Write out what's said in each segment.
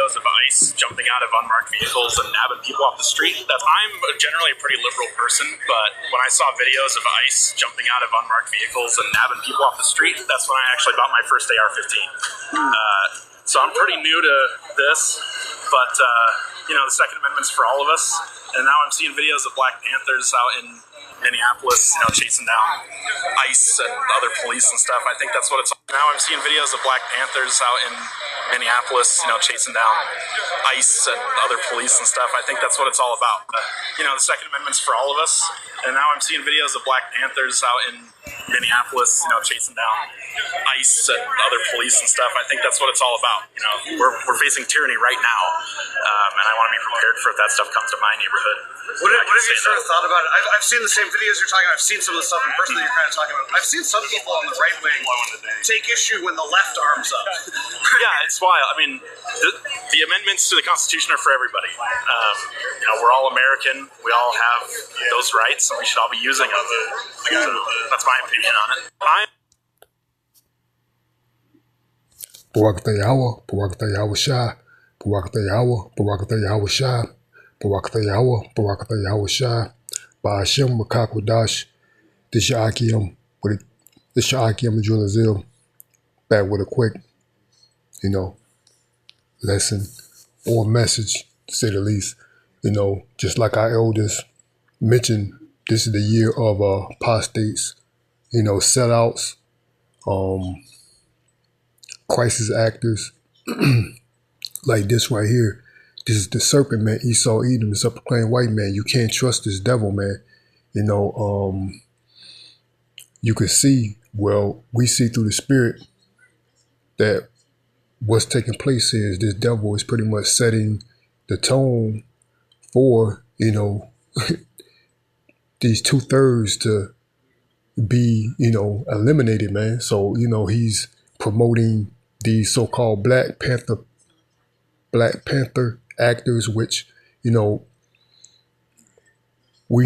of ICE jumping out of unmarked vehicles and nabbing people off the street. I'm generally a pretty liberal person, but when I saw videos of ICE jumping out of unmarked vehicles and nabbing people off the street, that's when I actually bought my first AR-15. So I'm pretty new to this, but the Second Amendment's for all of us. And now I'm seeing videos of Black Panthers out in Minneapolis, chasing down ICE and other police and stuff. I think that's what it's. Now I'm seeing videos of Black Panthers out in Minneapolis, chasing down ICE and other police and stuff. I think that's what it's all about. The Second Amendment's for all of us. And now I'm seeing videos of Black Panthers out in Minneapolis, chasing down ICE and other police and stuff. I think that's what it's all about. We're facing tyranny right now, and I want to be prepared for if that stuff comes to my neighborhood. What have you sort of thought about it? I've seen the same videos you're talking about. I've seen some of the stuff in person that you're kind of talking about. I've seen some people on the right wing take issue when the left arms up. Yeah, it's wild. I mean, the amendments to the Constitution are for everybody. We're all American. We all have those rights, and we should all be using them. So that's my opinion on it. Barakatah Yahweh, Barakatah Yahweh Shai, Barakatah Yahweh, Barakatah Yahweh Shai, Barakatah Yahweh, Barakatah Yahweh Shai, Ba'ashem Makakwadash, this your Akim and Jewel Azil, back with a quick, lesson or message, to say the least. Just like our elders mentioned, this is the year of apostates, sellouts, crisis actors, like this right here. This is the serpent, man. Esau Edom, this upper claim white man. You can't trust this devil, man. You can see, we see through the spirit that what's taking place here is this devil is pretty much setting the tone for, these 2/3 to be, eliminated, man. So, he's promoting these so-called Black Panther actors, which, we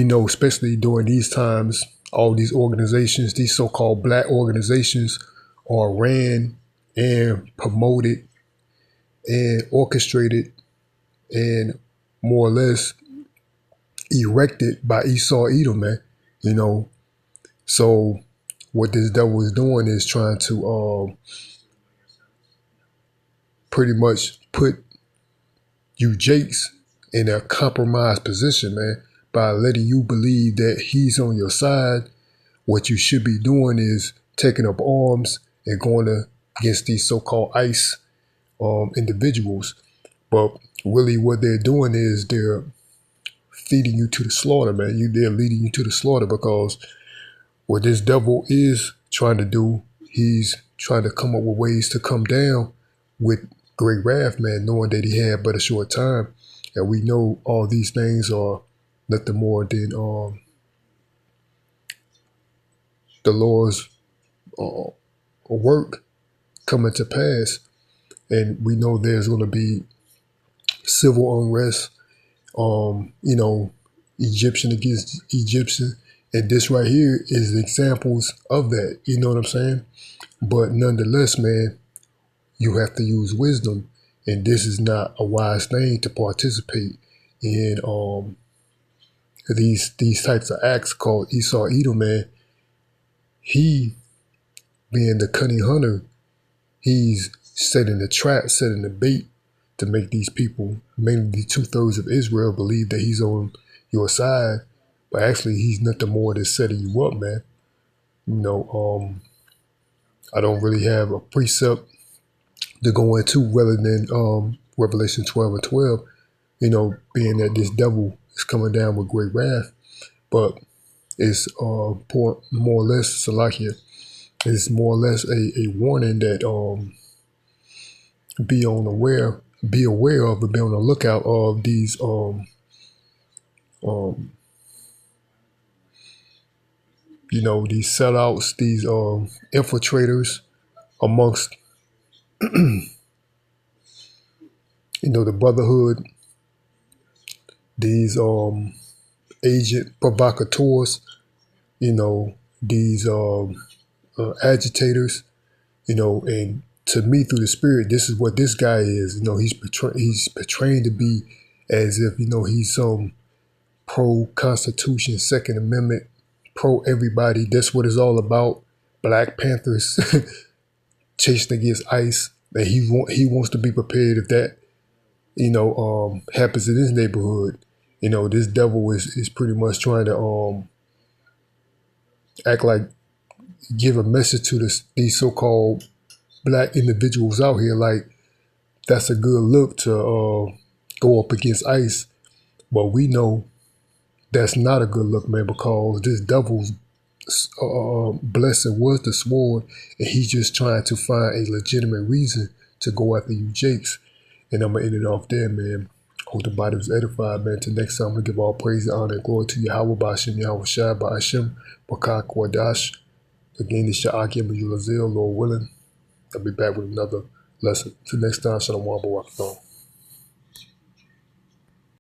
know, especially during these times, all these organizations, these so-called black organizations, are ran and promoted and orchestrated and more or less erected by Esau Edom, man. So what this devil is doing is trying to pretty much put you Jakes in a compromised position, man, by letting you believe that he's on your side. What you should be doing is taking up arms and going against these so-called ICE individuals. But really what they're doing is they're feeding you to the slaughter, man. They're leading you to the slaughter, because what this devil is trying to do, he's trying to come up with ways to come down with great wrath, man, knowing that he had but a short time. And we know all these things are nothing more than the Lord's work coming to pass. And we know there's going to be civil unrest, Egyptian against Egyptian. And this right here is examples of that, you know what I'm saying? But nonetheless, man, you have to use wisdom. And this is not a wise thing to participate in these types of acts called Esau Edom, man. He, being the cunning hunter, he's setting the trap, setting the bait to make these people, mainly the 2/3 of Israel, believe that he's on your side. But actually, he's nothing more than setting you up, man. I don't really have a precept to go into rather than Revelation 12:12, being that this devil is coming down with great wrath. But it's more or less, Salakia, it's more or less a warning that be aware of and be on the lookout of these these sellouts, these infiltrators amongst the brotherhood, these agent provocateurs, these agitators, and to me, through the spirit, this is what this guy is. He's portraying to be as if, he's some pro-Constitution, Second Amendment, pro-everybody. That's what it's all about. Black Panthers chasing against ICE. And he wants to be prepared if that, happens in his neighborhood. This devil is pretty much trying to act like, give a message to these so-called black individuals out here, like that's a good look to go up against ICE. But we know that's not a good look, man, because this devil's blessing was the sword, and he's just trying to find a legitimate reason to go after you jakes. And I'm going to end it off there, man. Hope the body was edified, man. Till next time, we give all praise, honor, and glory to Yahweh, Ba'ashem, Yahweh Shai, Ba'ashem, Bakak, Wadash. Again, this your Akim Lazil, Lord willing. I'll be back with another lesson. Till next time, Shalom, Barak.